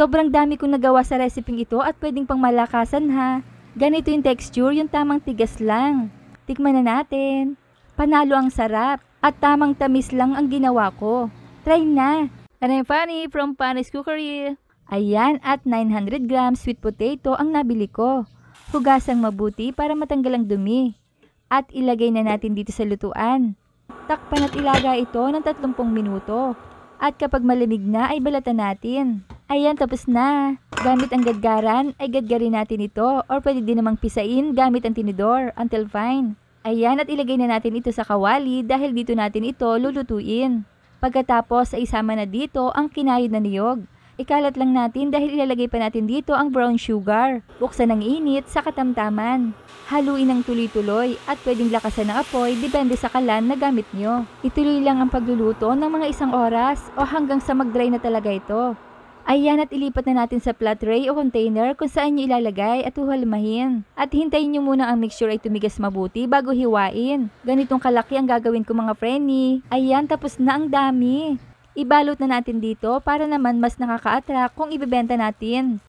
Sobrang dami kong nagawa sa reseping ito at pwedeng pang malakasan ha. Ganito yung texture, yung tamang tigas lang. Tikman na natin. Panalo ang sarap at tamang tamis lang ang ginawa ko. Try na! I'm Fanny from Fanny's Cookery. Ayan, at 900 grams sweet potato ang nabili ko. Hugasang mabuti para matanggal ang dumi. At ilagay na natin dito sa lutuan. Takpan at ilaga ito ng 30 minuto. At kapag malamig na ay balatan natin. Ayan, tapos na. Gamit ang gadgaran ay gadgarin natin ito or pwede din namang pisain gamit ang tinidor until fine. Ayan, at ilagay na natin ito sa kawali dahil dito natin ito lulutuin. Pagkatapos ay isama na dito ang kinayod na niyog. Ikalat lang natin dahil ilalagay pa natin dito ang brown sugar. Buksan ng init sa katamtaman. Haluin ng tuloy-tuloy at pwedeng lakasan ng apoy depende sa kalan na gamit nyo. Ituloy lang ang pagluluto ng mga 1 oras o hanggang sa mag-dry na talaga ito. Ayan, at ilipat na natin sa flat tray o container kung saan nyo ilalagay at huhalmahin. At hintayin nyo muna ang mixture ay tumigas mabuti bago hiwain. Ganitong kalaki ang gagawin ko mga frenny. Ayan, tapos na ang dami. Ibalot na natin dito para naman mas nakaka-attract kung ibebenta natin.